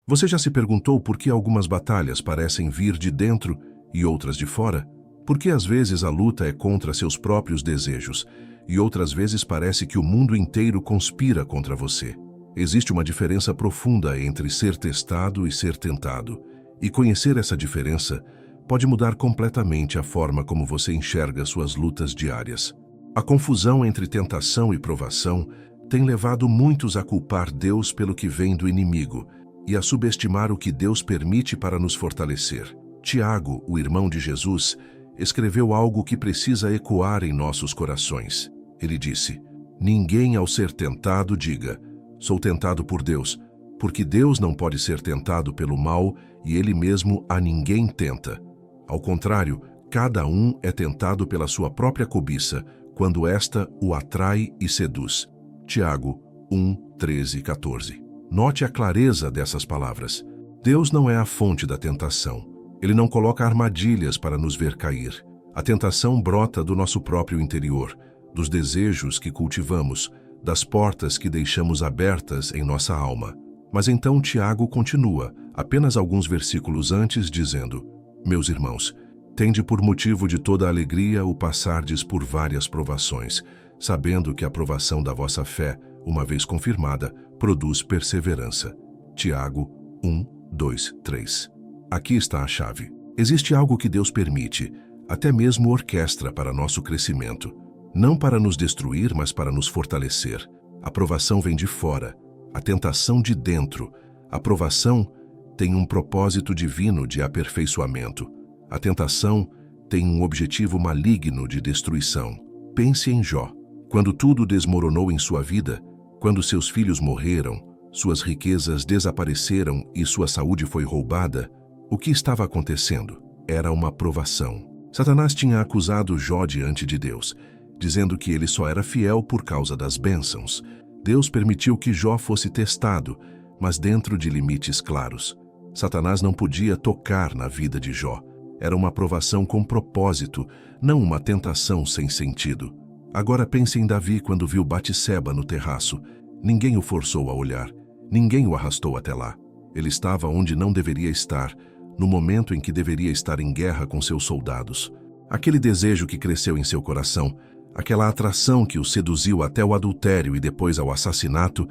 Você já se perguntou por que algumas batalhas parecem vir de dentro e outras de fora? Por que às vezes a luta é contra seus próprios desejos e outras vezes parece que o mundo inteiro conspira contra você? Existe uma diferença profunda entre ser testado e ser tentado, e conhecer essa diferença pode mudar completamente a forma como você enxerga suas lutas diárias. A confusão entre tentação e provação tem levado muitos a culpar Deus pelo que vem do inimigo e a subestimar o que Deus permite para nos fortalecer. Tiago, o irmão de Jesus, escreveu algo que precisa ecoar em nossos corações. Ele disse: "Ninguém ao ser tentado diga, sou tentado por Deus, porque Deus não pode ser tentado pelo mal e Ele mesmo a ninguém tenta. Ao contrário, cada um é tentado pela sua própria cobiça, quando esta o atrai e seduz." Tiago 1, 13 e 14. Note a clareza dessas palavras. Deus não é a fonte da tentação. Ele não coloca armadilhas para nos ver cair. A tentação brota do nosso próprio interior, dos desejos que cultivamos, das portas que deixamos abertas em nossa alma. Mas então Tiago continua, apenas alguns versículos antes, dizendo: "Meus irmãos, tende por motivo de toda alegria o passardes por várias provações, sabendo que a provação da vossa fé, uma vez confirmada, produz perseverança." Tiago 1, 2, 3. Aqui está a chave. Existe algo que Deus permite, até mesmo orquestra para nosso crescimento. Não para nos destruir, mas para nos fortalecer. A provação vem de fora, a tentação de dentro. A provação tem um propósito divino de aperfeiçoamento. A tentação tem um objetivo maligno de destruição. Pense em Jó. Quando tudo desmoronou em sua vida, quando seus filhos morreram, suas riquezas desapareceram e sua saúde foi roubada, o que estava acontecendo? Era uma provação. Satanás tinha acusado Jó diante de Deus, dizendo que ele só era fiel por causa das bênçãos. Deus permitiu que Jó fosse testado, mas dentro de limites claros. Satanás não podia tocar na vida de Jó. Era uma provação com propósito, não uma tentação sem sentido. Agora pense em Davi quando viu Batseba no terraço. Ninguém o forçou a olhar. Ninguém o arrastou até lá. Ele estava onde não deveria estar, no momento em que deveria estar em guerra com seus soldados. Aquele desejo que cresceu em seu coração, aquela atração que o seduziu até o adultério e depois ao assassinato,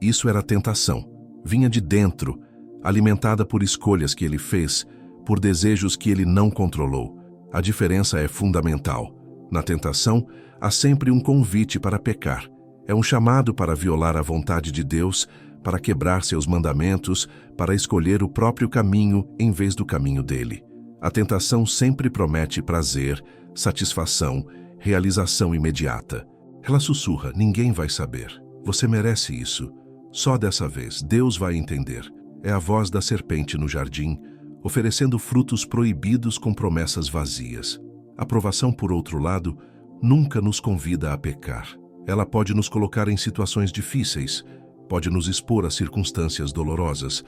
isso era tentação. Vinha de dentro, alimentada por escolhas que ele fez, por desejos que ele não controlou. A diferença é fundamental. Na tentação, há sempre um convite para pecar. É um chamado para violar a vontade de Deus, para quebrar seus mandamentos, para escolher o próprio caminho em vez do caminho dele. A tentação sempre promete prazer, satisfação, realização imediata. Ela sussurra: ninguém vai saber. Você merece isso. Só dessa vez Deus vai entender. É a voz da serpente no jardim, oferecendo frutos proibidos com promessas vazias. A provação, por outro lado, nunca nos convida a pecar. Ela pode nos colocar em situações difíceis, pode nos expor a circunstâncias dolorosas,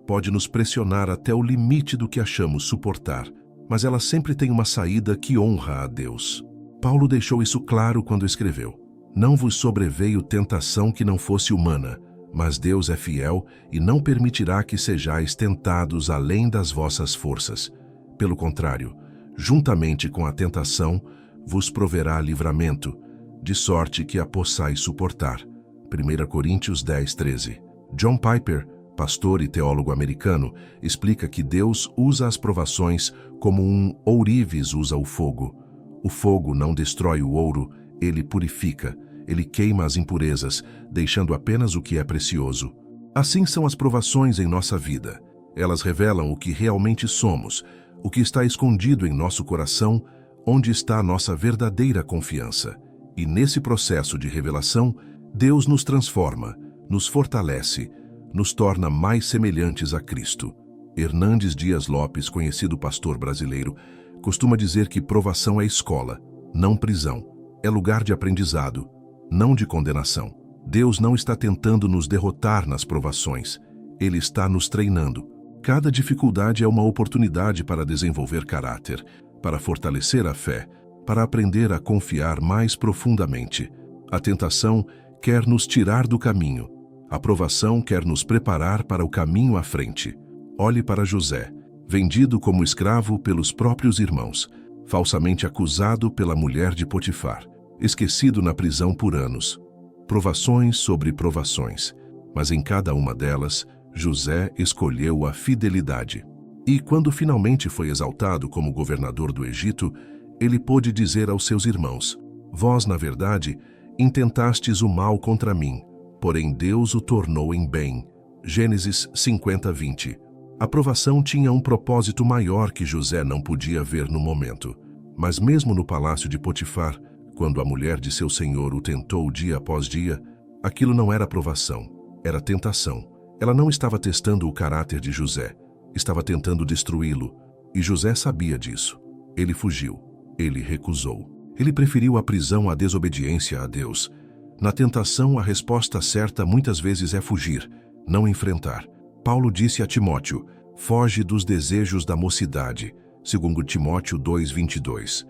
pode nos pressionar até o limite do que achamos suportar, mas ela sempre tem uma saída que honra a Deus. Paulo deixou isso claro quando escreveu: "Não vos sobreveio tentação que não fosse humana, mas Deus é fiel e não permitirá que sejais tentados além das vossas forças. Pelo contrário, juntamente com a tentação, vos proverá livramento, de sorte que a possais suportar." 1 Coríntios 10, 13. John Piper, pastor e teólogo americano, explica que Deus usa as provações como um ourives usa o fogo. O fogo não destrói o ouro, ele purifica, ele queima as impurezas, deixando apenas o que é precioso. Assim são as provações em nossa vida. Elas revelam o que realmente somos, o que está escondido em nosso coração, onde está a nossa verdadeira confiança. E nesse processo de revelação, Deus nos transforma, nos fortalece, nos torna mais semelhantes a Cristo. Hernandes Dias Lopes, conhecido pastor brasileiro, costuma dizer que provação é escola, não prisão. É lugar de aprendizado, não de condenação. Deus não está tentando nos derrotar nas provações. Ele está nos treinando. Cada dificuldade é uma oportunidade para desenvolver caráter, para fortalecer a fé, para aprender a confiar mais profundamente. A tentação quer nos tirar do caminho. A provação quer nos preparar para o caminho à frente. Olhe para José, vendido como escravo pelos próprios irmãos, falsamente acusado pela mulher de Potifar, esquecido na prisão por anos. Provações sobre provações, mas em cada uma delas, José escolheu a fidelidade. E quando finalmente foi exaltado como governador do Egito, ele pôde dizer aos seus irmãos: vós, na verdade, intentastes o mal contra mim, porém Deus o tornou em bem. Gênesis 50:20. A provação tinha um propósito maior que José não podia ver no momento. Mas mesmo no palácio de Potifar, quando a mulher de seu senhor o tentou dia após dia, aquilo não era provação, era tentação. Ela não estava testando o caráter de José, estava tentando destruí-lo, e José sabia disso. Ele fugiu, ele recusou. Ele preferiu a prisão à desobediência a Deus. Na tentação, a resposta certa muitas vezes é fugir, não enfrentar. Paulo disse a Timóteo: foge dos desejos da mocidade, segundo Timóteo 2:22.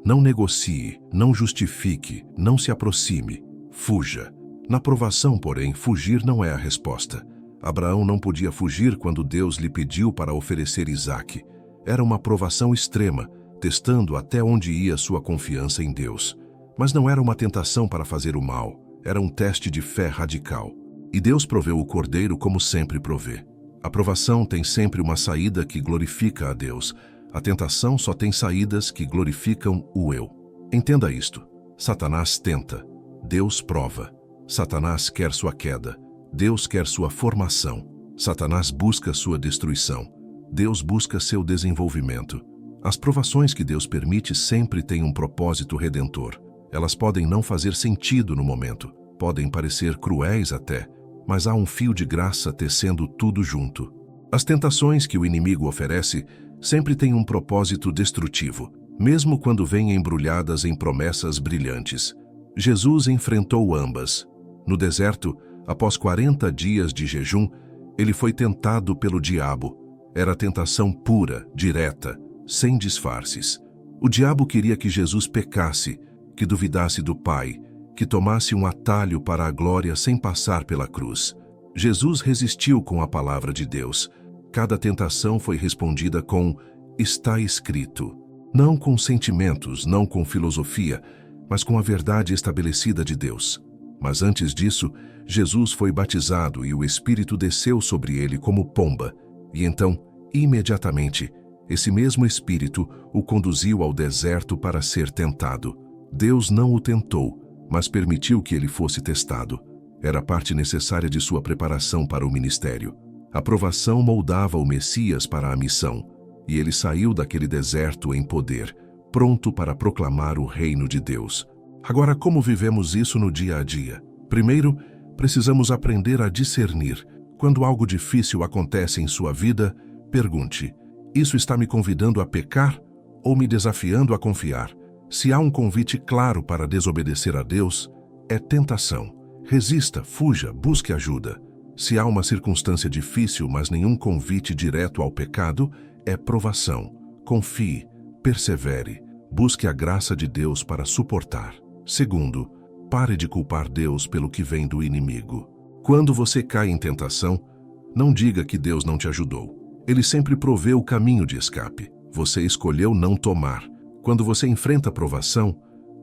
Não negocie, não justifique, não se aproxime, fuja. Na provação, porém, fugir não é a resposta. Abraão não podia fugir quando Deus lhe pediu para oferecer Isaque. Era uma provação extrema, testando até onde ia sua confiança em Deus. Mas não era uma tentação para fazer o mal, era um teste de fé radical. E Deus proveu o cordeiro como sempre provê. A provação tem sempre uma saída que glorifica a Deus. A tentação só tem saídas que glorificam o eu. Entenda isto. Satanás tenta, Deus prova. Satanás quer sua queda, Deus quer sua formação. Satanás busca sua destruição, Deus busca seu desenvolvimento. As provações que Deus permite sempre têm um propósito redentor. Elas podem não fazer sentido no momento, podem parecer cruéis até, mas há um fio de graça tecendo tudo junto. As tentações que o inimigo oferece sempre têm um propósito destrutivo, mesmo quando vêm embrulhadas em promessas brilhantes. Jesus enfrentou ambas. No deserto, após 40 dias de jejum, ele foi tentado pelo diabo. Era tentação pura, direta, sem disfarces. O diabo queria que Jesus pecasse, que duvidasse do Pai, que tomasse um atalho para a glória sem passar pela cruz. Jesus resistiu com a palavra de Deus. Cada tentação foi respondida com "está escrito". Não com sentimentos, não com filosofia, mas com a verdade estabelecida de Deus. Mas antes disso, Jesus foi batizado e o Espírito desceu sobre ele como pomba. E então, imediatamente, esse mesmo Espírito o conduziu ao deserto para ser tentado. Deus não o tentou, mas permitiu que ele fosse testado. Era parte necessária de sua preparação para o ministério. A provação moldava o Messias para a missão, e ele saiu daquele deserto em poder, pronto para proclamar o reino de Deus. Agora, como vivemos isso no dia a dia? Primeiro, precisamos aprender a discernir. Quando algo difícil acontece em sua vida, pergunte: isso está me convidando a pecar ou me desafiando a confiar? Se há um convite claro para desobedecer a Deus, é tentação. Resista, fuja, busque ajuda. Se há uma circunstância difícil, mas nenhum convite direto ao pecado, é provação. Confie, persevere, busque a graça de Deus para suportar. Segundo, pare de culpar Deus pelo que vem do inimigo. Quando você cai em tentação, não diga que Deus não te ajudou. Ele sempre provê o caminho de escape. Você escolheu não tomar. Quando você enfrenta a provação,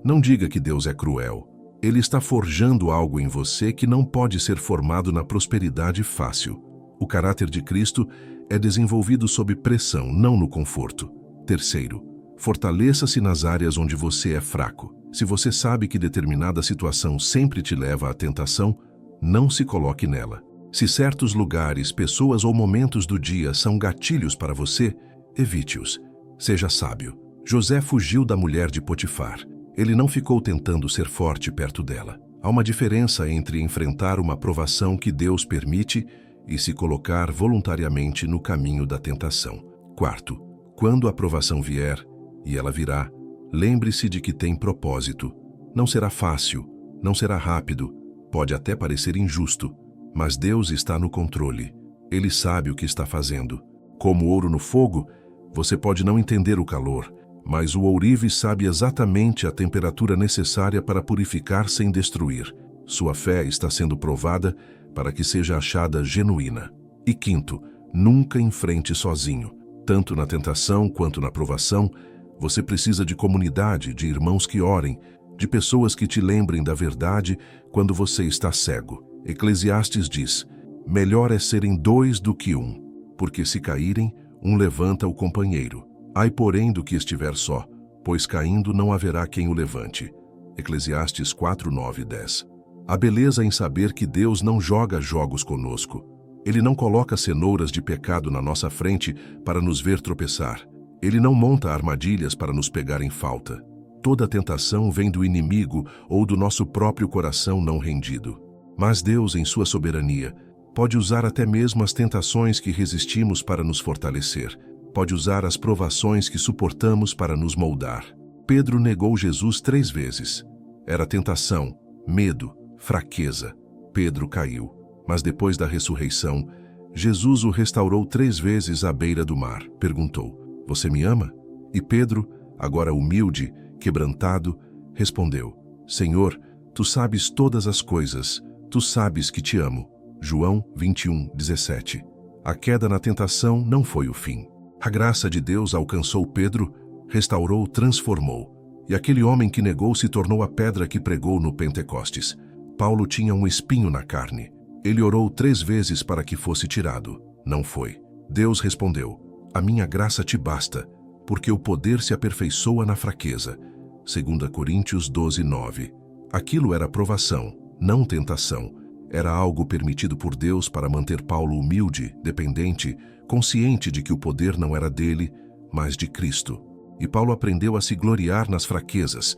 não diga que Deus é cruel. Ele está forjando algo em você que não pode ser formado na prosperidade fácil. O caráter de Cristo é desenvolvido sob pressão, não no conforto. Terceiro, fortaleça-se nas áreas onde você é fraco. Se você sabe que determinada situação sempre te leva à tentação, não se coloque nela. Se certos lugares, pessoas ou momentos do dia são gatilhos para você, evite-os. Seja sábio. José fugiu da mulher de Potifar. Ele não ficou tentando ser forte perto dela. Há uma diferença entre enfrentar uma provação que Deus permite e se colocar voluntariamente no caminho da tentação. Quarto, quando a provação vier, e ela virá, lembre-se de que tem propósito. Não será fácil, não será rápido, pode até parecer injusto, mas Deus está no controle. Ele sabe o que está fazendo. Como ouro no fogo, você pode não entender o calor, mas o ourive sabe exatamente a temperatura necessária para purificar sem destruir. Sua fé está sendo provada, para que seja achada genuína. E quinto, nunca enfrente sozinho. Tanto na tentação quanto na provação, você precisa de comunidade, de irmãos que orem, de pessoas que te lembrem da verdade quando você está cego. Eclesiastes diz: melhor é serem dois do que um, porque se caírem, um levanta o companheiro. Ai, porém, do que estiver só, pois caindo não haverá quem o levante. Eclesiastes 4, 9 e 10. A beleza em saber que Deus não joga jogos conosco. Ele não coloca cenouras de pecado na nossa frente para nos ver tropeçar. Ele não monta armadilhas para nos pegar em falta. Toda tentação vem do inimigo ou do nosso próprio coração não rendido. Mas Deus, em sua soberania, pode usar até mesmo as tentações que resistimos para nos fortalecer. Pode usar as provações que suportamos para nos moldar. Pedro negou Jesus 3 vezes. Era tentação, medo, fraqueza. Pedro caiu. Mas depois da ressurreição, Jesus o restaurou 3 vezes à beira do mar. Perguntou: você me ama? E Pedro, agora humilde, quebrantado, respondeu: Senhor, tu sabes todas as coisas, tu sabes que te amo. João 21, 17. A queda na tentação não foi o fim. A graça de Deus alcançou Pedro, restaurou, transformou. E aquele homem que negou se tornou a pedra que pregou no Pentecostes. Paulo tinha um espinho na carne. Ele orou 3 vezes para que fosse tirado. Não foi. Deus respondeu: a minha graça te basta, porque o poder se aperfeiçoa na fraqueza. 2 Coríntios 12, 9. Aquilo era provação, não tentação. Era algo permitido por Deus para manter Paulo humilde, dependente, consciente de que o poder não era dele, mas de Cristo. E Paulo aprendeu a se gloriar nas fraquezas,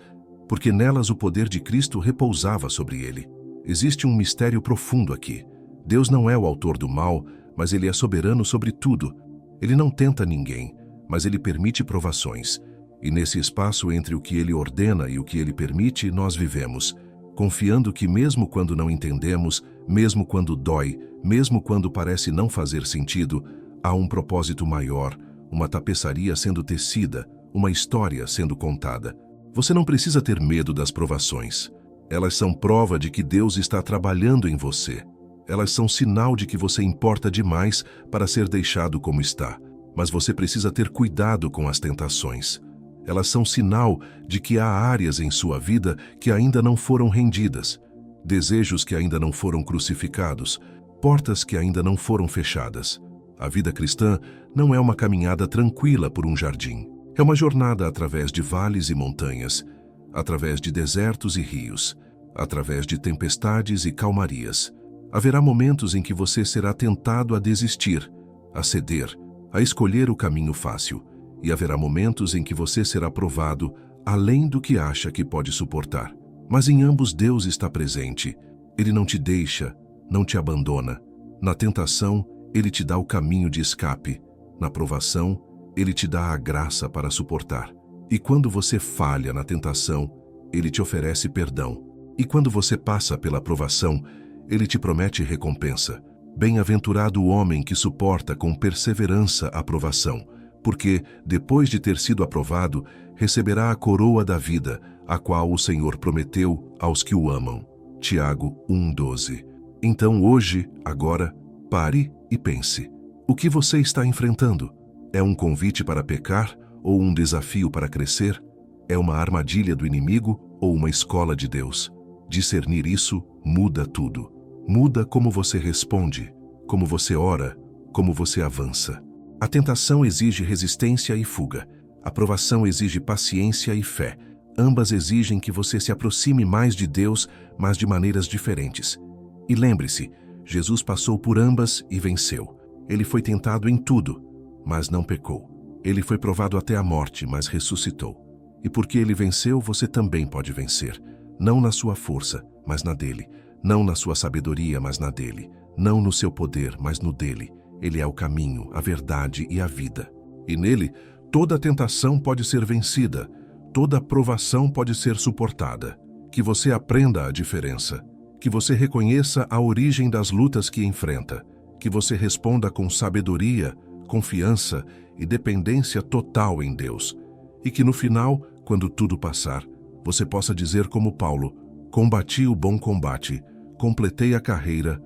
porque nelas o poder de Cristo repousava sobre ele. Existe um mistério profundo aqui. Deus não é o autor do mal, mas ele é soberano sobre tudo. Ele não tenta ninguém, mas ele permite provações. E nesse espaço entre o que ele ordena e o que ele permite, nós vivemos, confiando que mesmo quando não entendemos, mesmo quando dói, mesmo quando parece não fazer sentido, há um propósito maior, uma tapeçaria sendo tecida, uma história sendo contada. Você não precisa ter medo das provações. Elas são prova de que Deus está trabalhando em você. Elas são sinal de que você importa demais para ser deixado como está. Mas você precisa ter cuidado com as tentações. Elas são sinal de que há áreas em sua vida que ainda não foram rendidas, desejos que ainda não foram crucificados, portas que ainda não foram fechadas. A vida cristã não é uma caminhada tranquila por um jardim. É uma jornada através de vales e montanhas, através de desertos e rios, através de tempestades e calmarias. Haverá momentos em que você será tentado a desistir, a ceder, a escolher o caminho fácil. E haverá momentos em que você será provado além do que acha que pode suportar. Mas em ambos Deus está presente. Ele não te deixa, não te abandona. Na tentação, Ele te dá o caminho de escape. Na provação, Ele te dá a graça para suportar. E quando você falha na tentação, Ele te oferece perdão. E quando você passa pela provação, Ele te promete recompensa. Bem-aventurado o homem que suporta com perseverança a provação, porque, depois de ter sido aprovado, receberá a coroa da vida, a qual o Senhor prometeu aos que o amam. Tiago 1,12. Então hoje, agora, pare e pense. O que você está enfrentando? É um convite para pecar ou um desafio para crescer? É uma armadilha do inimigo ou uma escola de Deus? Discernir isso muda tudo. Muda como você responde, como você ora, como você avança. A tentação exige resistência e fuga. A provação exige paciência e fé. Ambas exigem que você se aproxime mais de Deus, mas de maneiras diferentes. E lembre-se, Jesus passou por ambas e venceu. Ele foi tentado em tudo, mas não pecou. Ele foi provado até a morte, mas ressuscitou. E porque ele venceu, você também pode vencer. Não na sua força, mas na dele. Não na sua sabedoria, mas na dele. Não no seu poder, mas no dele. Ele é o caminho, a verdade e a vida. E nele, toda tentação pode ser vencida, toda provação pode ser suportada. Que você aprenda a diferença. Que você reconheça a origem das lutas que enfrenta. Que você responda com sabedoria, confiança e dependência total em Deus. E que no final, quando tudo passar, você possa dizer como Paulo: combati o bom combate, completei a carreira,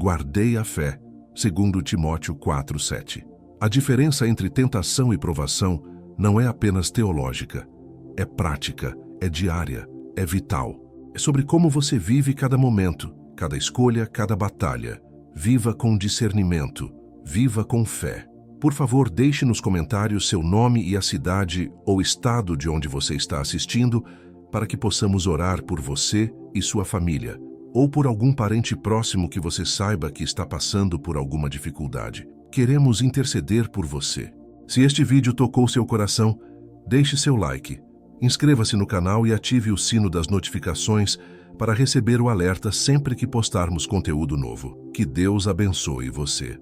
Guardei a fé, segundo Timóteo 4:7. A diferença entre tentação e provação não é apenas teológica. É prática, é diária, é vital. É sobre como você vive cada momento, cada escolha, cada batalha. Viva com discernimento, viva com fé. Por favor, deixe nos comentários seu nome e a cidade ou estado de onde você está assistindo para que possamos orar por você e sua família, ou por algum parente próximo que você saiba que está passando por alguma dificuldade. Queremos interceder por você. Se este vídeo tocou seu coração, deixe seu like, inscreva-se no canal e ative o sino das notificações para receber o alerta sempre que postarmos conteúdo novo. Que Deus abençoe você.